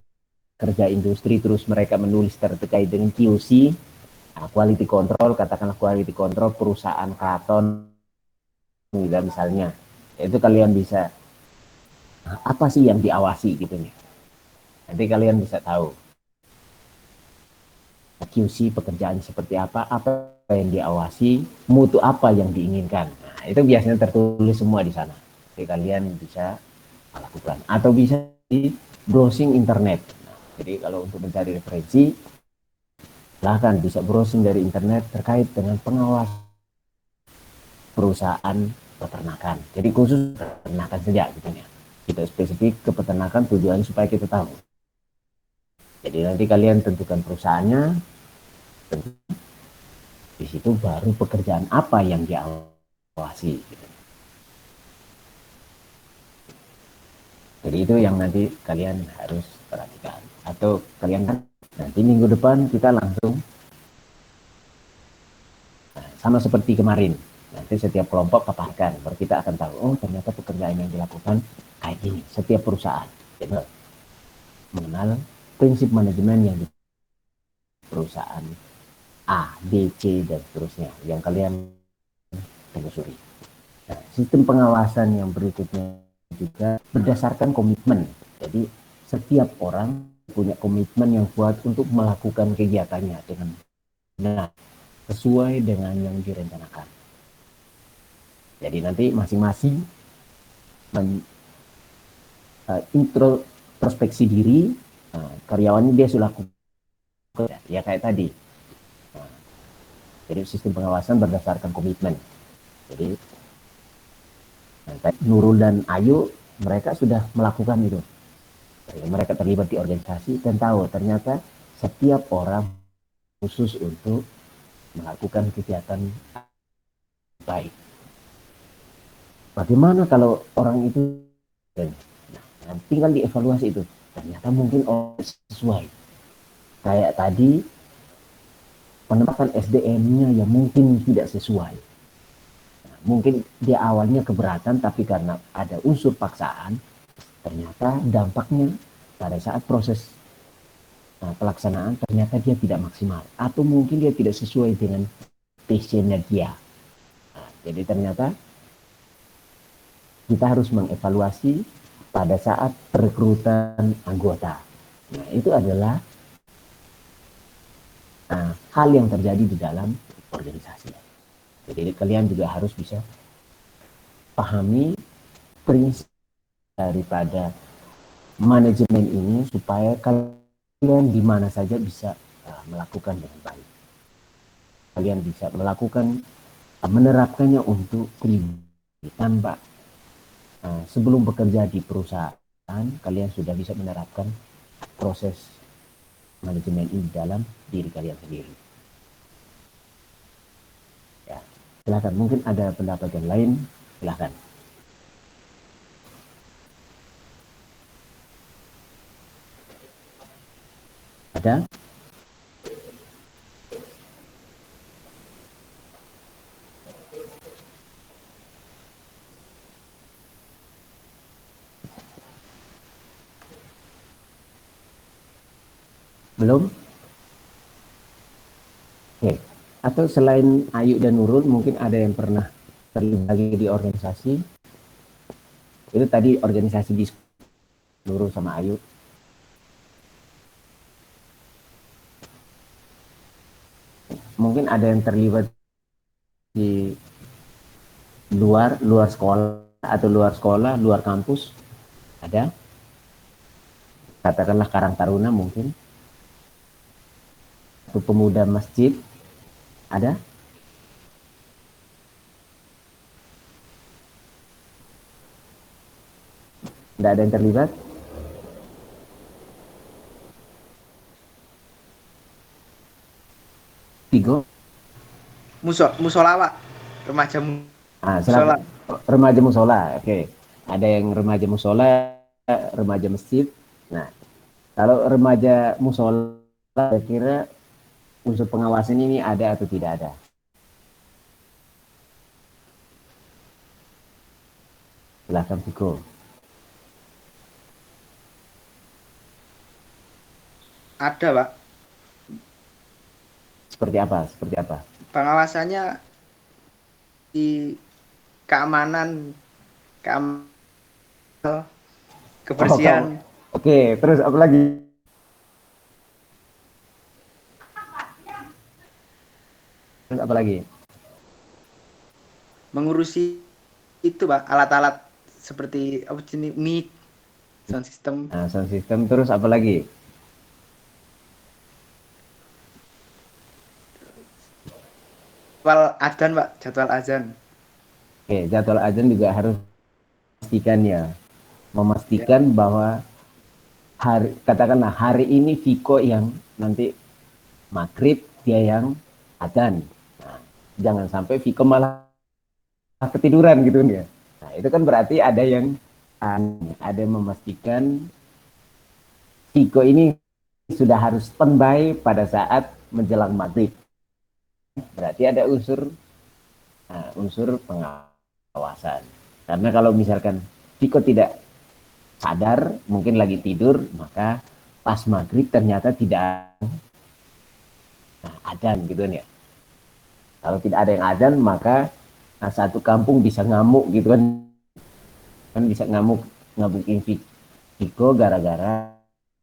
kerja industri terus mereka menulis terkait dengan QC, quality control, katakanlah quality control perusahaan keraton misalnya, itu kalian bisa apa sih yang diawasi gitu nih. Nanti kalian bisa tahu QC pekerjaan seperti apa yang diawasi, mutu apa yang diinginkan. Nah, itu biasanya tertulis semua di sana. Jadi kalian bisa lakukan atau bisa di browsing internet. Nah, jadi kalau untuk mencari referensi, silahkan bisa browsing dari internet terkait dengan pengawas perusahaan peternakan. Jadi khusus peternakan saja gitu ya. Kita spesifik ke peternakan tujuannya supaya kita tahu. Jadi nanti kalian tentukan perusahaannya, di situ baru pekerjaan apa yang diawasi. Gitu. Jadi itu yang nanti kalian harus perhatikan. Atau kalian kan nanti minggu depan kita langsung sama seperti kemarin. Nanti setiap kelompok paparkan, baru kita akan tahu, oh ternyata pekerjaan yang dilakukan kayak gini, setiap perusahaan. Jadi mengenal prinsip manajemen yang di perusahaan A, B, C, dan seterusnya yang kalian telusuri. Nah, sistem pengawasan yang berikutnya juga berdasarkan komitmen. Jadi setiap orang punya komitmen yang kuat untuk melakukan kegiatannya dengan benar, sesuai dengan yang direncanakan. Jadi nanti masing-masing introspeksi diri, karyawannya dia sudah lakukan, ya kayak tadi. Jadi sistem pengawasan berdasarkan komitmen. Jadi Nurul dan Ayu mereka sudah melakukan itu. Jadi, mereka terlibat di organisasi dan tahu ternyata setiap orang khusus untuk melakukan kegiatan baik. Bagaimana kalau orang itu nah, tinggal dievaluasi itu. Ternyata mungkin orang sesuai. Kayak tadi penempatan SDM-nya yang mungkin tidak sesuai. Mungkin dia awalnya keberatan, tapi karena ada unsur paksaan, ternyata dampaknya pada saat proses pelaksanaan ternyata dia tidak maksimal, atau mungkin dia tidak sesuai dengan passionnya dia. Jadi ternyata kita harus mengevaluasi pada saat perekrutan anggota. Nah, itu adalah hal yang terjadi di dalam organisasi. Jadi kalian juga harus bisa pahami prinsip daripada manajemen ini supaya kalian di mana saja bisa melakukan dengan baik. Kalian bisa melakukan menerapkannya untuk pribadi tanpa sebelum bekerja di perusahaan kalian sudah bisa menerapkan proses manajemen ini dalam diri kalian sendiri. Silahkan, mungkin ada pendapat yang lain, silahkan. Ada? Belum? Oke. Atau selain Ayu dan Nurul, mungkin ada yang pernah terlibat di organisasi. Itu tadi organisasi di Nurul sama Ayu. Mungkin ada yang terlibat di luar sekolah atau luar kampus. Ada? Katakanlah Karang Taruna mungkin. Atau pemuda masjid. Ada? Tidak ada yang terlibat? Tigo? Musola, Pak. Remaja Musola. musola. Remaja musola. Oke. Ada yang remaja musola, remaja masjid. Nah, kalau remaja musola, kira-kira unsur pengawasan ini ada atau tidak ada? Silahkan Tigo. Ada, Pak. Seperti apa? Seperti apa? Pengawasannya di keamanan kebersihan. Oke, terus apa lagi? Terus apa lagi? mengurusi itu Pak, alat-alat seperti apa jenis mic, sound system. Nah, sound system terus apa lagi? Jadwal adzan Pak, jadwal azan. Oke, jadwal azan juga harus memastikan ya. Ya. Memastikan bahwa katakanlah hari ini Viko yang nanti maghrib, dia yang azan. Nah, jangan sampai Viko malah ketiduran gitu ya. Nah, itu kan berarti ada yang memastikan Viko ini sudah harus standby pada saat menjelang maghrib. Berarti ada unsur pengawasan. Karena kalau misalkan Viko tidak sadar, mungkin lagi tidur, maka pas maghrib ternyata tidak adzan gitu kan ya. Kalau tidak ada yang adzan, maka satu kampung bisa ngamuk gitu kan bisa ngabukin Viko gara-gara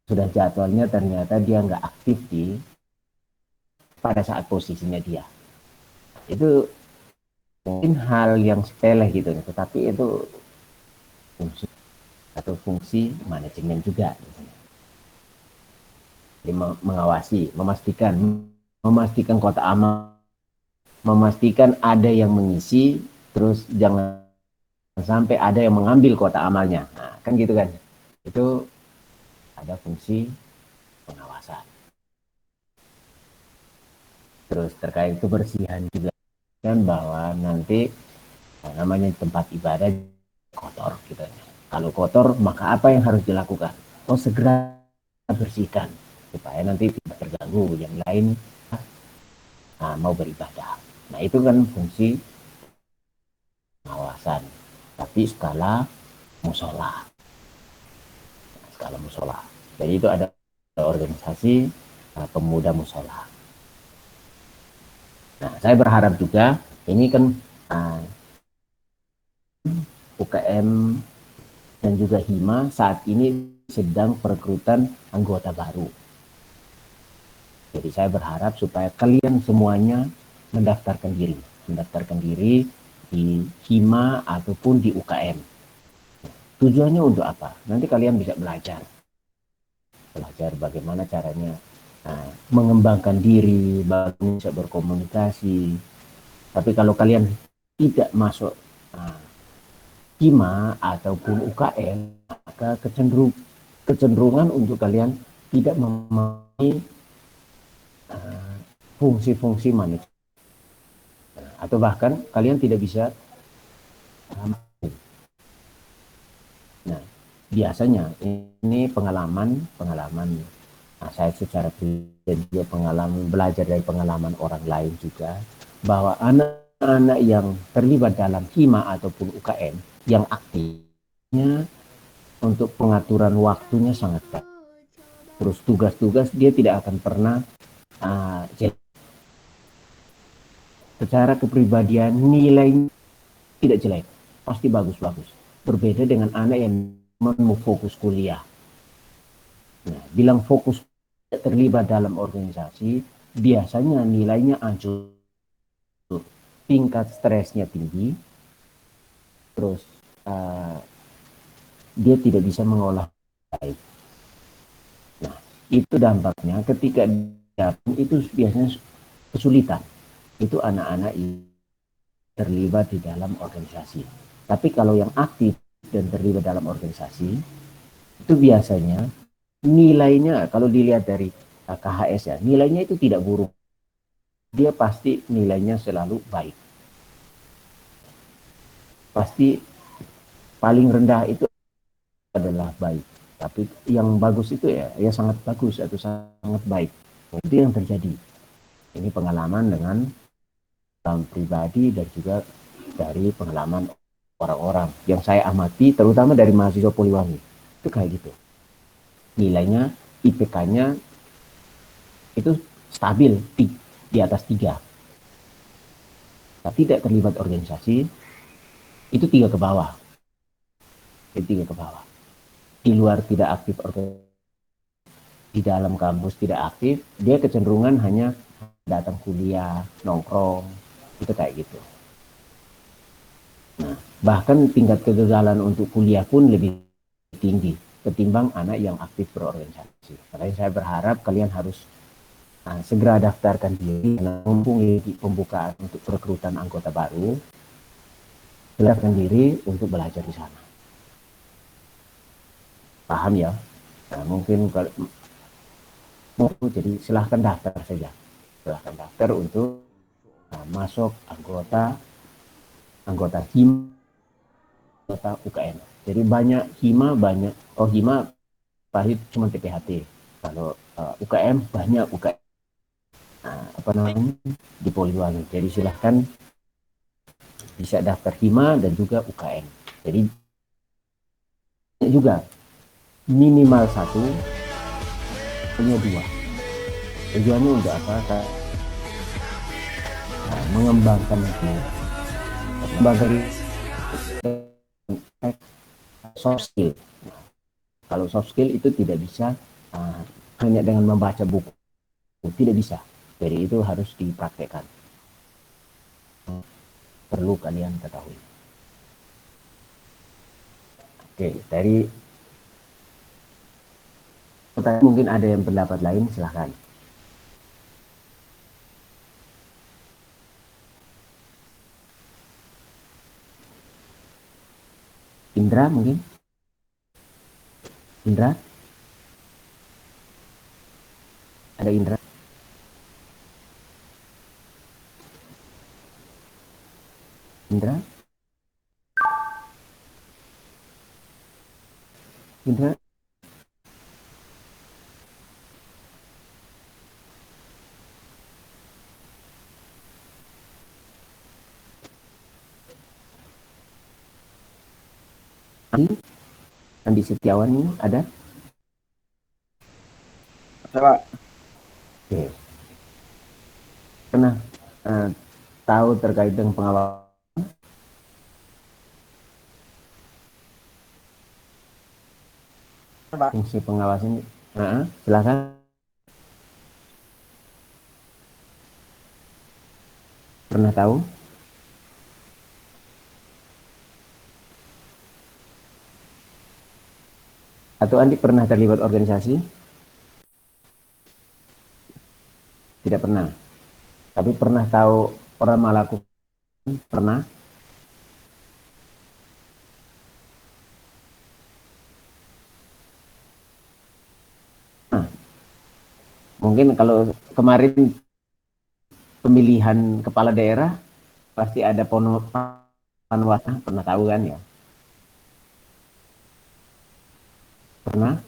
sudah jadwalnya ternyata dia nggak aktif pada saat posisinya dia. Itu mungkin hal yang sepele gitu, tetapi itu fungsi manajemen juga. Jadi mengawasi, memastikan kota amal, memastikan ada yang mengisi, terus jangan sampai ada yang mengambil kota amalnya. Nah, kan gitu kan. Itu ada fungsi pengawasan. Terus terkait kebersihan juga kan, bahwa nanti namanya tempat ibadah kotor gitu. Kalau kotor, maka apa yang harus dilakukan? Oh, segera bersihkan supaya nanti tidak terganggu yang lain mau beribadah. Nah, itu kan fungsi pengawasan, tapi skala musola. Jadi itu ada organisasi pemuda musola. Nah, saya berharap juga ini kan UKM dan juga Hima saat ini sedang perekrutan anggota baru. Jadi saya berharap supaya kalian semuanya mendaftarkan diri di Hima ataupun di UKM. Tujuannya untuk apa? Nanti kalian bisa belajar bagaimana caranya mengembangkan diri, bagaimana bisa berkomunikasi. Tapi kalau kalian tidak masuk Hima ataupun UKM, maka kecenderungan untuk kalian tidak memiliki fungsi-fungsi manajemen, atau bahkan kalian tidak bisa. Nah, biasanya ini pengalaman saya secara pribadi, pengalaman belajar dari pengalaman orang lain juga, bahwa anak-anak yang terlibat dalam Hima ataupun UKM yang aktifnya untuk pengaturan waktunya sangat baik. Terus tugas-tugas dia tidak akan pernah secara kepribadian nilai tidak jelek, pasti bagus-bagus. Berbeda dengan anak yang mau fokus kuliah. Nah, bilang fokus terlibat dalam organisasi, biasanya nilainya hancur, tingkat stresnya tinggi, terus dia tidak bisa mengolah baik. Nah, itu dampaknya ketika itu biasanya kesulitan. Itu anak-anak terlibat di dalam organisasi. Tapi kalau yang aktif dan terlibat dalam organisasi, itu biasanya nilainya, kalau dilihat dari KHS ya, nilainya itu tidak buruk. Dia pasti nilainya selalu baik. Pasti paling rendah itu adalah baik. Tapi yang bagus itu ya sangat bagus atau sangat baik. Itu yang terjadi. Ini pengalaman dengan pribadi dan juga dari pengalaman orang-orang yang saya amati, terutama dari mahasiswa Poliwangi. Itu kayak gitu. Nilainya, IPK-nya itu stabil di atas 3. Tapi tidak terlibat organisasi, itu 3 ke bawah. Di luar tidak aktif di dalam kampus tidak aktif, dia kecenderungan hanya datang kuliah, nongkrong, itu kayak gitu. Nah, bahkan tingkat kegagalan untuk kuliah pun lebih tinggi ketimbang anak yang aktif berorganisasi. Makanya saya berharap kalian harus segera daftarkan diri karena mumpung pembukaan untuk perekrutan anggota baru, daftarkan diri untuk belajar di sana. Paham ya? Nah, mungkin kalau jadi silahkan daftar saja. Silahkan daftar untuk masuk anggota HIM, anggota UKM. Jadi banyak HIMA pahit cuma TPHT. Kalau UKM banyak UKM di Poliwangi. Jadi silahkan bisa daftar HIMA dan juga UKM. Jadi juga minimal 1, hanya 2. Tujuannya untuk apa? Mengembangkan soft skill. Kalau soft skill itu tidak bisa hanya dengan membaca buku, tidak bisa. Jadi itu harus dipraktekkan. Perlu kalian ketahui. Oke, dari mungkin ada yang pendapat lain, silahkan. Indra mungkin? Indra? Ada Indra? Indra? Indra? Andi Setiawan ini ada? Ada, Pak. Oke. Pernah tahu terkait dengan pengawasan? Pak. Fungsi pengawasan, silakan. Pernah tahu? Atau Andi pernah terlibat organisasi? Tidak pernah. Tapi pernah tahu orang melakukan? Pernah? Mungkin kalau kemarin pemilihan kepala daerah pasti ada panwasnya, pernah tahu kan ya? Pernah?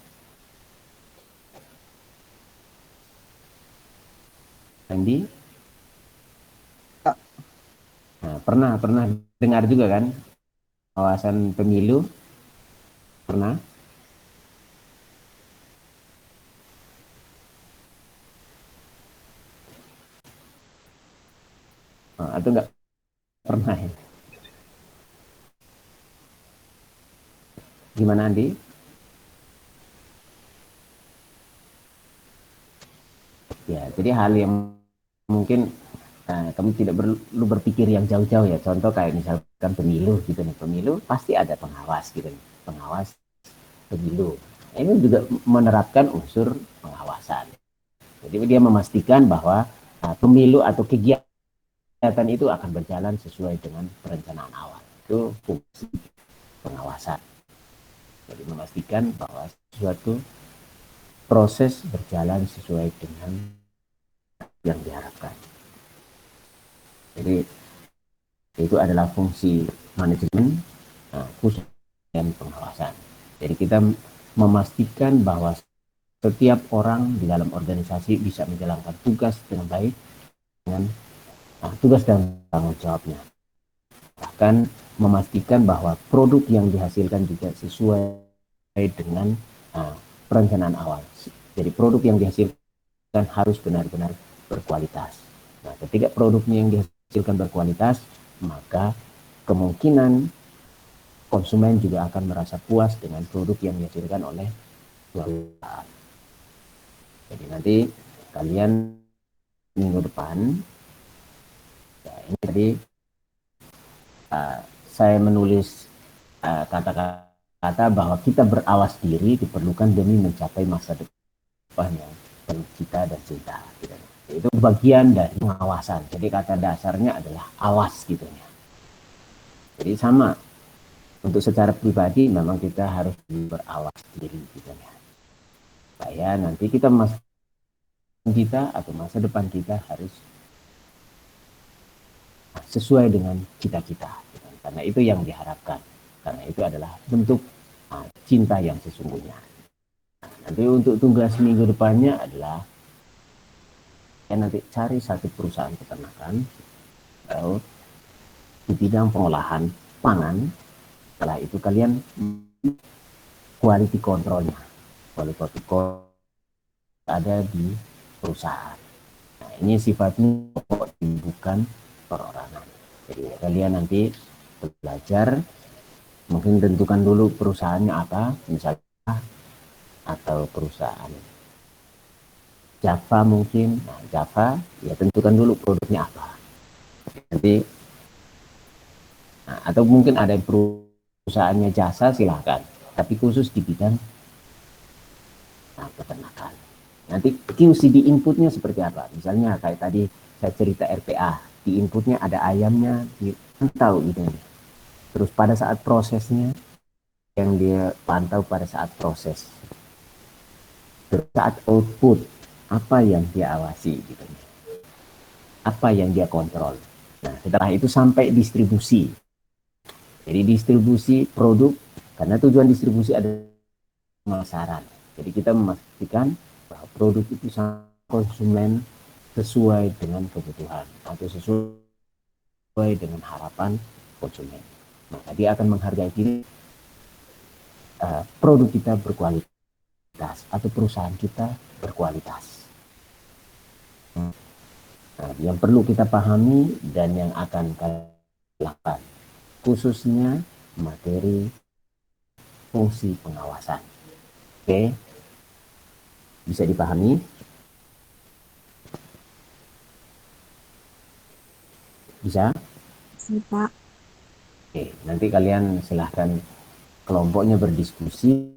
Andi? Nah, pernah dengar juga kan pengawasan pemilu? Pernah? Atau enggak pernah ya? Gimana Andi? Ya, jadi hal yang mungkin kami tidak perlu berpikir yang jauh-jauh ya. Contoh kayak misalkan pemilu gitu nih. Pemilu pasti ada pengawas gitu nih. Pengawas pemilu. Ini juga menerapkan unsur pengawasan. Jadi dia memastikan bahwa pemilu atau kegiatan itu akan berjalan sesuai dengan perencanaan awal. Itu fungsi pengawasan. Jadi memastikan bahwa suatu proses berjalan sesuai dengan yang diharapkan. Jadi itu adalah fungsi manajemen khusus dan pengawasan. Jadi kita memastikan bahwa setiap orang di dalam organisasi bisa menjalankan tugas dengan baik dengan tugas dan tanggung jawabnya. Bahkan memastikan bahwa produk yang dihasilkan juga sesuai dengan perencanaan awal. Jadi produk yang dihasilkan harus benar-benar berkualitas. Nah, ketika produknya yang dihasilkan berkualitas, maka kemungkinan konsumen juga akan merasa puas dengan produk yang dihasilkan oleh perusahaan. Jadi nanti kalian minggu depan, ya ini tadi saya menulis kata-kata bahwa kita berawas diri diperlukan demi mencapai masa depan yang penuh cita dan cinta. Gitu. Itu bagian dari pengawasan. Jadi kata dasarnya adalah awas gitu ya. Jadi sama untuk secara pribadi memang kita harus berawas diri gitu ya. Supaya nanti kita atau masa depan kita harus sesuai dengan cita-cita. Gitu. Karena itu yang diharapkan. Karena itu adalah bentuk cinta yang sesungguhnya. Nanti untuk tugas minggu depannya adalah nanti cari satu perusahaan peternakan di bidang pengolahan pangan. Setelah itu kalian quality controlnya. Quality control ada di perusahaan. Nah, ini sifatnya bukan perorangan. Jadi kalian nanti belajar, mungkin tentukan dulu perusahaannya apa, misalnya atau perusahaan Java mungkin. Nah, Java ya tentukan dulu produknya apa. Nanti atau mungkin ada perusahaannya jasa, silahkan, tapi khusus di bidang peternakan. Nanti QCD inputnya seperti apa, misalnya kayak tadi saya cerita RPA, di inputnya ada ayamnya, dipantau gitu. Terus pada saat prosesnya yang dia pantau pada saat proses. Terus saat output apa yang dia awasi gitu. Apa yang dia kontrol. Nah, setelah itu sampai distribusi. Jadi distribusi produk, karena tujuan distribusi adalah pemasaran. Jadi kita memastikan bahwa produk itu sampai konsumen sesuai dengan kebutuhan atau sesuai dengan harapan konsumen. Maka dia akan menghargai diri produk kita berkualitas atau perusahaan kita berkualitas. Nah, yang perlu kita pahami dan yang akan kita lakukan khususnya materi fungsi pengawasan. Oke, bisa dipahami? Bisa? Bisa, Pak. Oke, nanti kalian silahkan kelompoknya berdiskusi,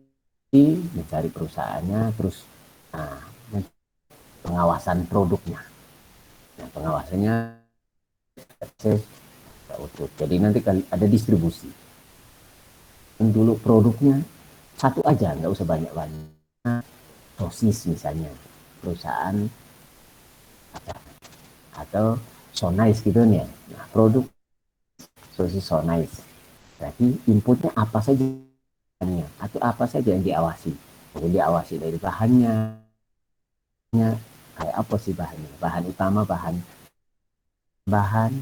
mencari perusahaannya, terus pengawasan produknya. Nah, pengawasannya jadi nanti ada distribusi. Dulu produknya satu aja, nggak usah banyak-banyak. Sosis misalnya, perusahaan atau Sonais gitu nih. Nah, produk sosis Sonais. Berarti inputnya apa saja atau apa saja yang diawasi. Jadi diawasi dari bahannya, kayak apa sih bahannya? Bahan utama, bahan.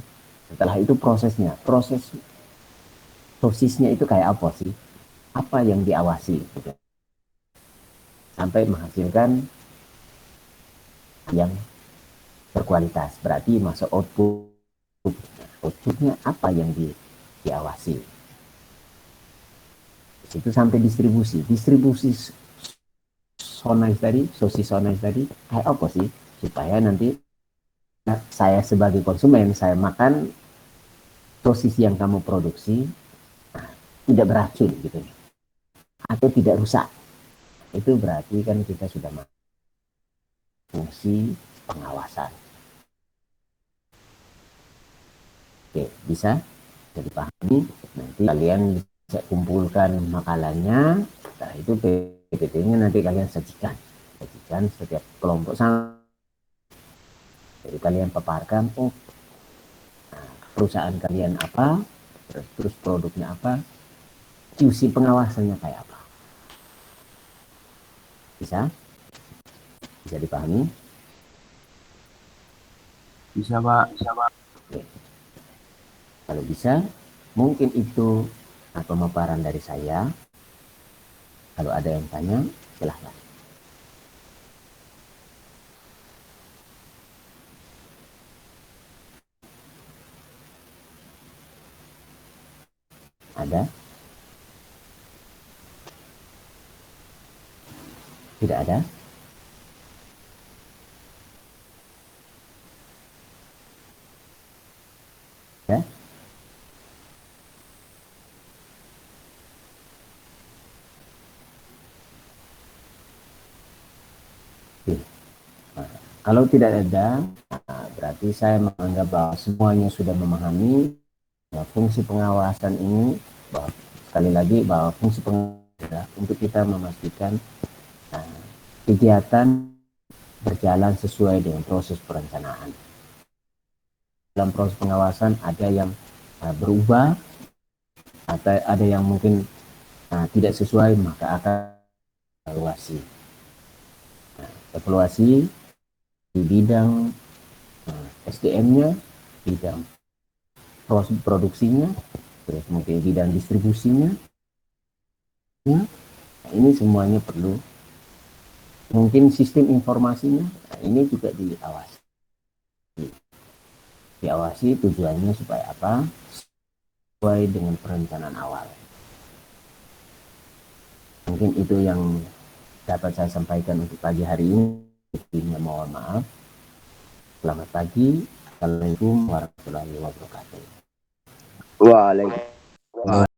Setelah itu prosesnya, proses sosisnya itu kayak apa sih? Apa yang diawasi? Gitu. Sampai menghasilkan yang berkualitas. Berarti masuk outputnya apa yang diawasi. Itu sampai distribusi sosis Sonais tadi kayak apa sih, supaya nanti saya sebagai konsumen, saya makan sosis yang kamu produksi tidak beracun gitu atau tidak rusak. Itu berarti kan kita sudah fungsi pengawasan. Oke, bisa jadi pahami. Nanti kalian bisa kumpulkan makalahnya. Setelah itu PPT-nya nanti kalian sajikan setiap kelompok sama. Jadi kalian paparkan, perusahaan kalian apa, terus produknya apa, QC pengawasannya kayak apa. Bisa dipahami? Bisa, Pak. Oke. Kalau bisa, mungkin itu pemaparan dari saya. Kalau ada yang tanya, silahkan. Ada? Tidak ada? Ya? Kalau tidak ada, berarti saya menganggap bahwa semuanya sudah memahami ya, fungsi pengawasan ini, bahwa sekali lagi bahwa fungsi pengawasan untuk kita memastikan kegiatan berjalan sesuai dengan proses perencanaan. Dalam proses pengawasan ada yang berubah, atau ada yang mungkin tidak sesuai, maka akan evaluasi. Evaluasi di bidang SDM-nya, bidang proses produksinya, terus mungkin bidang distribusinya. Nah, ini semuanya perlu. Mungkin sistem informasinya, ini juga diawasi. Diawasi tujuannya supaya apa? Sesuai dengan perencanaan awal. Mungkin itu yang dapat saya sampaikan untuk pagi hari ini. Mohon maaf. Selamat pagi. Assalamualaikum warahmatullahi wabarakatuh. Waalaikumsalam